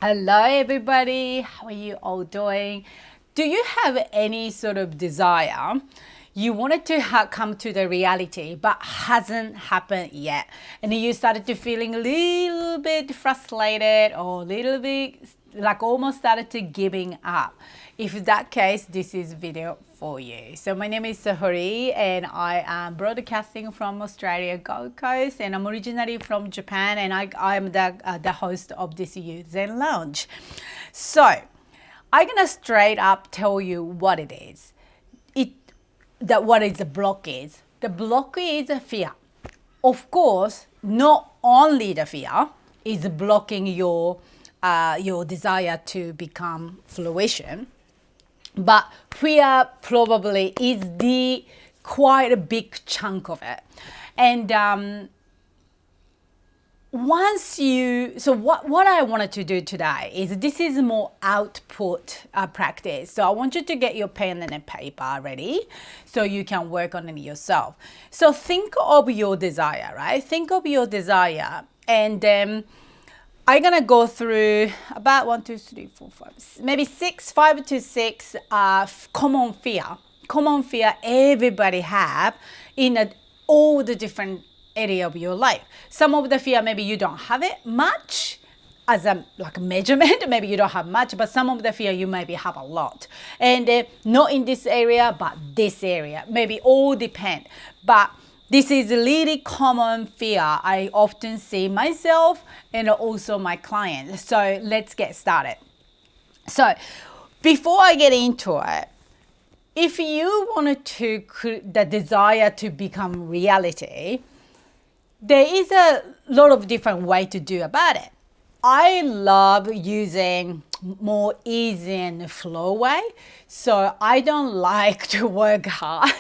Hello, everybody. How are you all doing? Do you have any sort of desire you wanted to come to the reality but hasn't happened yet, and you started to feeling a little bit frustrated or a little bit like almost started to giving up? If that case, this is video for you. So my name is Sahori and I am broadcasting from Australia Gold Coast, and I'm originally from Japan, and I am the host of this Youth Zen Lounge. So I'm gonna straight up tell you what it is. What is the block is. The block is a fear. Of course, not only the fear is blocking your desire to become fruition, but fear probably is the quite a big chunk of it. And what I wanted to do today is, this is more output practice. So I want you to get your pen and a paper ready so you can work on it yourself. So think of your desire, right? Think of your desire, and then I'm gonna go through about 1, 2, 3, 4, 5, maybe 5 to 6 common fear everybody have in all the different area of your life. Some of the fear maybe you don't have it much as a like measurement, maybe you don't have much, but some of the fear you maybe have a lot, and not in this area but this area, maybe all depend. But this is a really common fear I often see myself and also my clients. So let's get started. So before I get into it, if you wanted to the desire to become reality, there is a lot of different way to do about it. I love using more easy and flow way. So I don't like to work hard.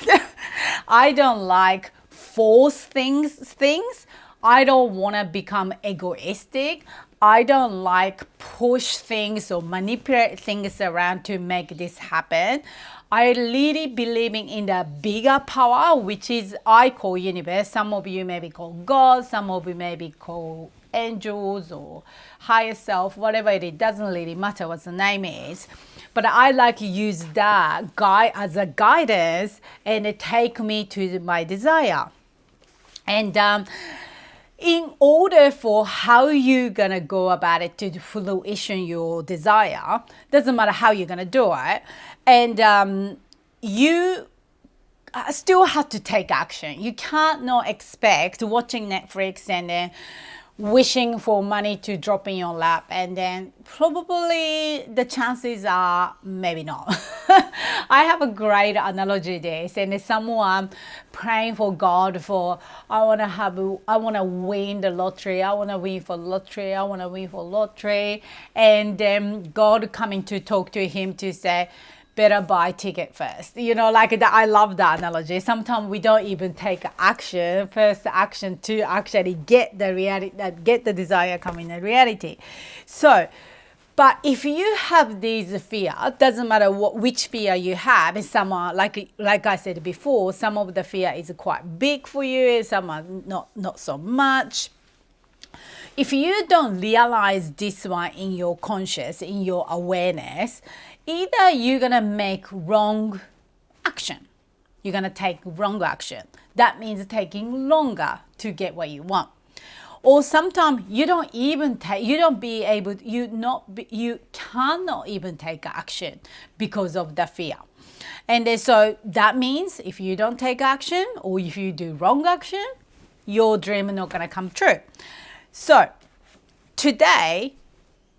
I don't like force things. I don't want to become egoistic. I don't like push things or manipulate things around to make this happen. I really believing in the bigger power, which is I call universe. Some of you maybe call God, some of you maybe call angels or higher self, whatever it is, doesn't really matter what the name is. But I like to use that guide as a guidance, and it take me to my desire. And in order for how you gonna go about it to fruition your desire, doesn't matter how you're gonna do it, and you still have to take action. You can't not expect watching Netflix and then wishing for money to drop in your lap, and then probably the chances are maybe not. I have a great analogy this, and it's someone praying for God for I want to win the lottery, I want to win for lottery, I want to win for lottery, and then God coming to talk to him to say, better buy ticket first. Like that. I love that analogy. Sometimes we don't even take first action to actually get the reality, get the desire come in the reality. So, but if you have these fear, doesn't matter which fear you have. And some are like I said before, some of the fear is quite big for you, some are not so much. If you don't realize this one in your conscious, in your awareness, either you're gonna make wrong action, you're gonna take wrong action. That means taking longer to get what you want. Or sometimes you don't even take, you cannot even take action because of the fear. And so that means if you don't take action or if you do wrong action, your dream is not gonna come true. So today,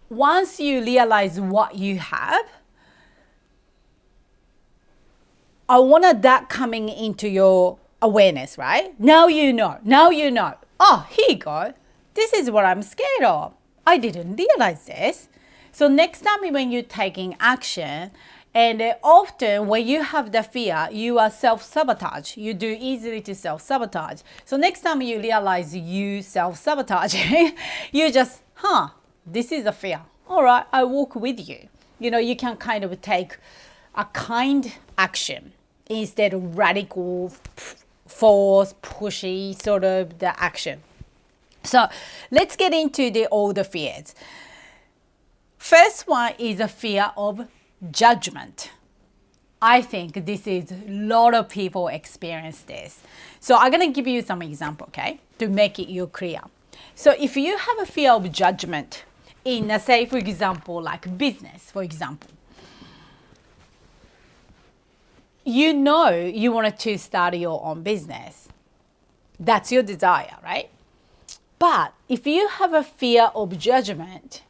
once you realize what you have, I wanted that coming into your awareness, right? Now you know. Oh, here you go. This is what I'm scared of. I didn't realize this. So next time when you're taking action, and often when you have the fear, you are self-sabotage. You do easily to self-sabotage. So next time you realize you self-sabotage, you just, this is a fear. All right, I walk with you. You can kind of take a kind action instead of radical force, pushy sort of the action. So let's get into all the fears. First one is a fear of judgment. I think this is a lot of people experience this. So I'm going to give you some example, okay, to make it you clear. So if you have a fear of judgment in, say, for example, like business, for example, you know you wanted to start your own business. That's your desire, right? But if you have a fear of judgment,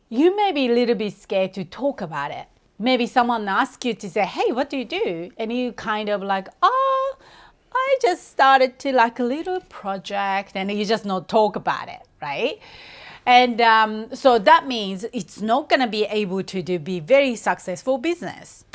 you may be a little bit scared to talk about it. Maybe someone asks you to say, hey, what do you do? And you kind of like, oh, I just started to like a little project, and you just not talk about it, right? And so that means it's not going to be able to be very successful business.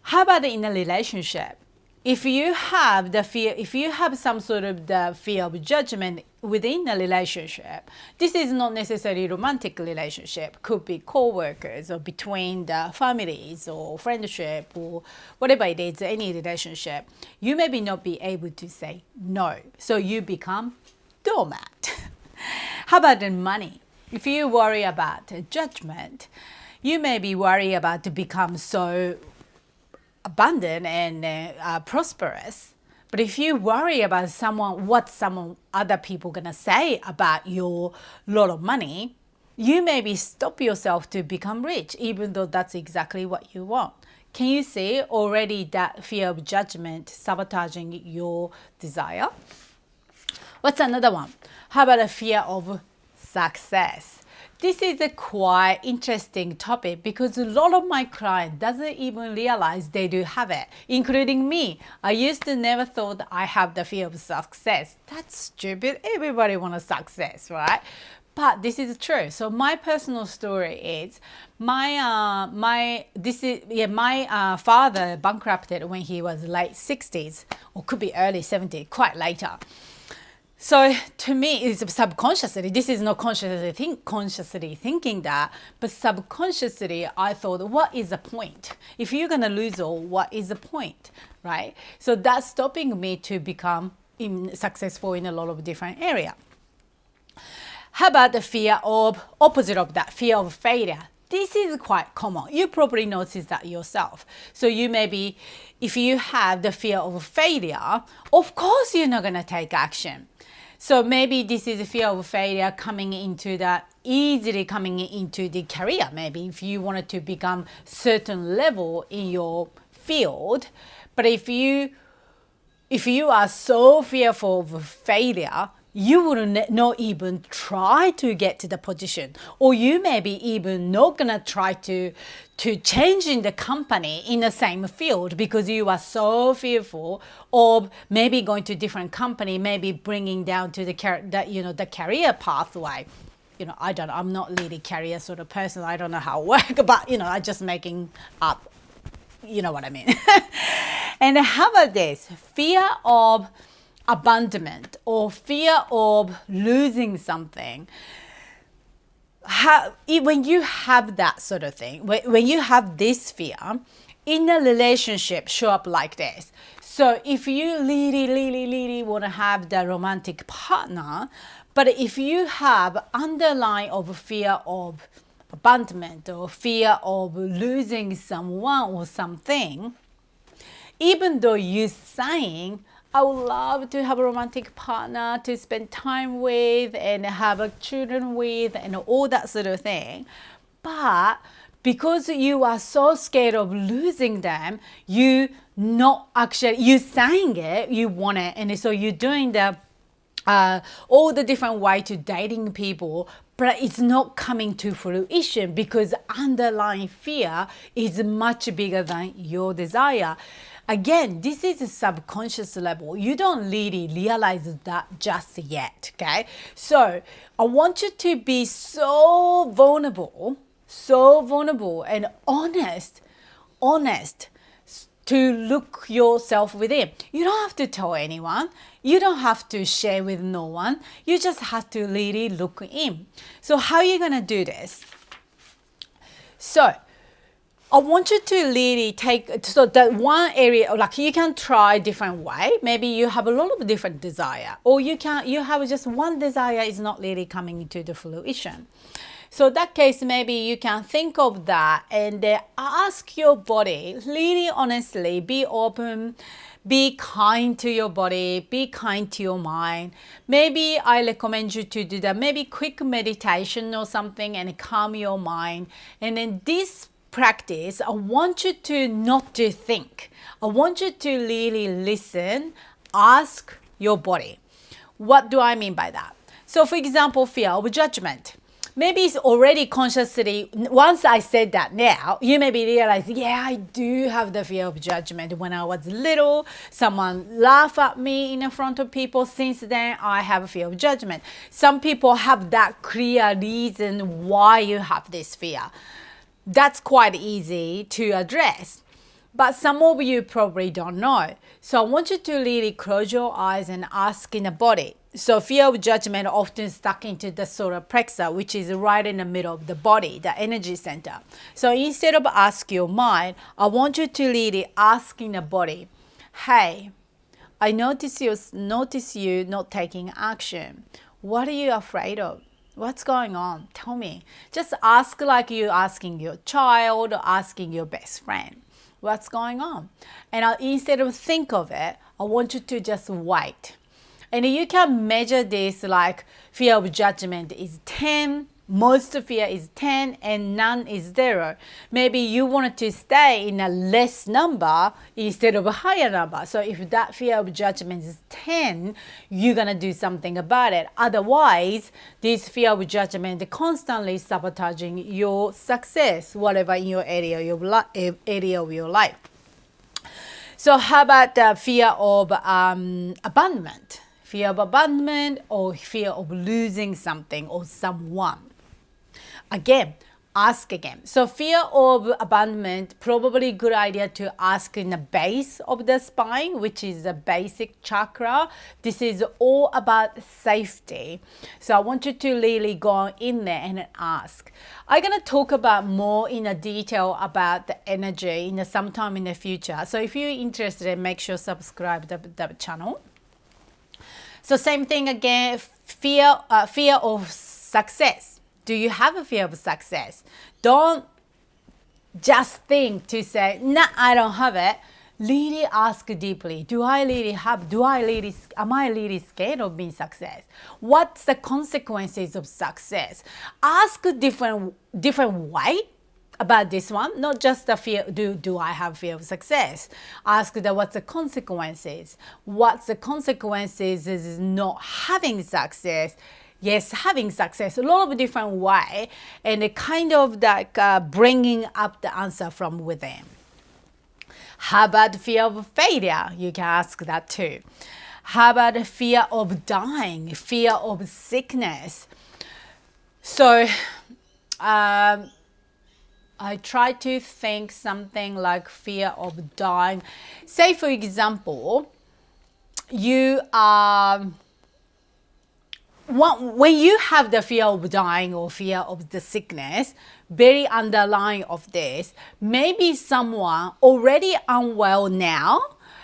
How about in a relationship? If you have the fear, if you have some sort of the fear of judgment within a relationship, this is not necessarily romantic relationship, could be co-workers or between the families or friendship or whatever it is, any relationship, you maybe not be able to say no. So you become doormat. How about in money? If you worry about judgment, you may be worried about to become so abundant and prosperous. But if you worry about what other people gonna say about your lot of money, you maybe stop yourself to become rich, even though that's exactly what you want. Can you see already that fear of judgment sabotaging your desire? What's another one? How about a fear of success? This is a quite interesting topic because a lot of my clients doesn't even realize they do have it, including me. I used to never thought I have the fear of success. That's stupid. Everybody wants success, right? But this is true. So my personal story is my father bankrupted when he was late 60s, or could be early 70s, quite later. So to me, it's subconsciously, this is not consciously thinking that, but subconsciously, I thought, what is the point? If you're going to lose all, what is the point, right? So that's stopping me to become successful in a lot of different areas. How about the fear of, opposite of that, fear of failure? This is quite common. You probably notice that yourself. So you maybe, if you have the fear of failure, of course you're not going to take action. So maybe this is a fear of failure easily coming into the career. Maybe if you wanted to become certain level in your field, but if you are so fearful of failure, you would not even try to get to the position, or you may be even not gonna try to change in the company in the same field because you are so fearful of maybe going to a different company, maybe bringing down to the career pathway. I'm not really career sort of person. I don't know how it works, but I'm just making up. You know what I mean? And how about this? Fear of abandonment or fear of losing something. When you have that sort of thing, when you have this fear in a relationship, show up like this. So if you really want to have the romantic partner, but if you have underlying of fear of abandonment or fear of losing someone or something, even though you're saying, I would love to have a romantic partner to spend time with and have children with and all that sort of thing. But because you are so scared of losing them, you saying it, you want it. And so you're doing all the different way to dating people, but it's not coming to fruition because underlying fear is much bigger than your desire. Again, this is a subconscious level. You don't really realize that just yet, okay? So I want you to be so vulnerable and honest to look yourself within. You don't have to tell anyone. You don't have to share with no one. You just have to really look in. So how are you going to do this? So I want you to really so that one area, like you can try different way. Maybe you have a lot of different desire, or you have just one desire is not really coming to the fruition. So that case, maybe you can think of that and ask your body, really honestly, be open, be kind to your body, be kind to your mind. Maybe I recommend you to do that, maybe quick meditation or something and calm your mind. And then this practice, I want you to not to think. I want you to really listen, ask your body. What do I mean by that? So for example, fear of judgment. Maybe it's already consciously, once I said that now, you maybe realize, yeah, I do have the fear of judgment. When I was little, someone laughed at me in front of people. Since then, I have a fear of judgment. Some people have that clear reason why you have this fear. That's quite easy to address. But some of you probably don't know. So I want you to really close your eyes and ask in the body. So fear of judgment often stuck into the solar plexus, which is right in the middle of the body, the energy center. So instead of ask your mind, I want you to really ask in the body, hey, I notice you not taking action. What are you afraid of? What's going on? Tell me. Just ask like you're asking your child or asking your best friend. What's going on? And instead of think of it, I want you to just wait. And you can measure this like fear of judgment is 10, most fear is 10, and none is 0. Maybe you wanted to stay in a less number instead of a higher number. So if that fear of judgment is 10, you're going to do something about it. Otherwise, this fear of judgment is constantly sabotaging your success, whatever in your area of your life. So how about the fear of abandonment? Fear of abandonment or fear of losing something or someone. Again, ask again. So fear of abandonment, probably good idea to ask in the base of the spine, which is the basic chakra. This is all about safety. So I want you to really go in there and ask. I'm going to talk about more in a detail about the energy in sometime in the future. So if you're interested, make sure subscribe to the channel. So same thing again, fear of success. Do you have a fear of success? Don't just think to say, nah, I don't have it. Really ask deeply. Am I really scared of being success? What's the consequences of success? Ask a different way about this one, not just the fear, do I have fear of success? Ask what's the consequences? What's the consequences is not having success? Yes, having success, a lot of different way, and it kind of like bringing up the answer from within. How about fear of failure? You can ask that too. How about fear of dying, fear of sickness? So, I try to think something like fear of dying. Say, for example, you are, when you have the fear of dying or fear of the sickness, very underlying of this, maybe someone already unwell now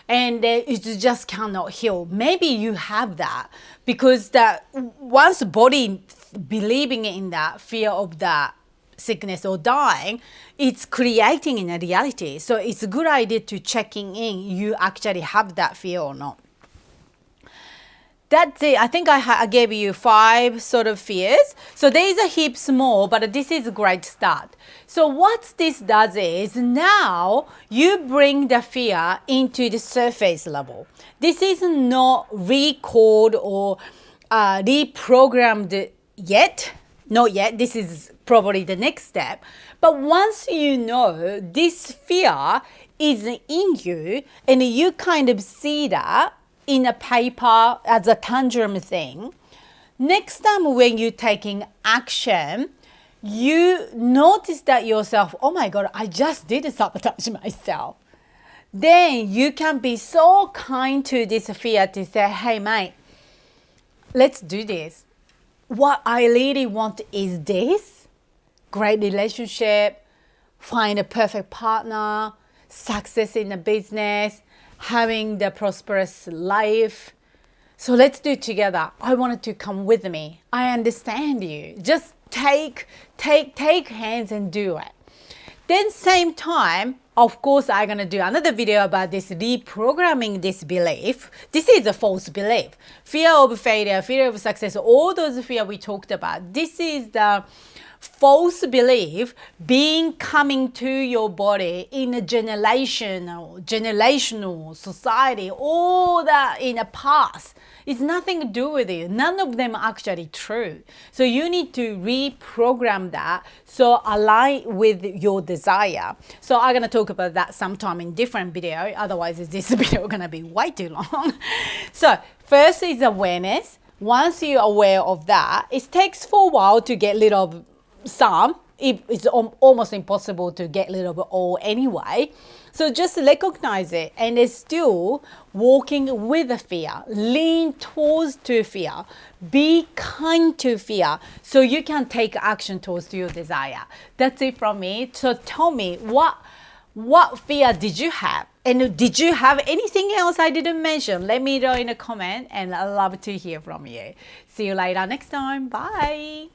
and it just cannot heal. Maybe you have that because that once body believing in that fear of that sickness or dying, it's creating in a reality. So it's a good idea to checking in you actually have that fear or not. That's it. I think I gave you 5 sort of fears. So these are heaps more, but this is a great start. So what this does is now you bring the fear into the surface level. This is not recalled or reprogrammed yet. Not yet. This is probably the next step. But once you know this fear is in you and you kind of see that in a paper as a tangible thing, next time when you're taking action, you notice that yourself, oh my God, I just did sabotage myself. Then you can be so kind to this fear to say, hey mate, let's do this. What I really want is this, great relationship, find a perfect partner, success in the business, having the prosperous life. So let's do it together. I want it to come with me. I understand you. Just take hands and do it. Then same time, of course, I'm going to do another video about this reprogramming this belief. This is a false belief. Fear of failure, fear of success, all those fear we talked about. This is the false belief being coming to your body in a generational society, all that in the past. It's nothing to do with you. None of them are actually true. So you need to reprogram that so align with your desire. So I'm going to talk about that sometime in different video. Otherwise, this video is going to be way too long. So first is awareness. Once you're aware of that, it takes for a while to get rid of some. It's almost impossible to get rid of it all anyway. So just recognize it and it's still walking with the fear. Lean towards to fear. Be kind to fear so you can take action towards your desire. That's it from me. So tell me, what fear did you have? And did you have anything else I didn't mention? Let me know in a comment and I'd love to hear from you. See you later next time. Bye.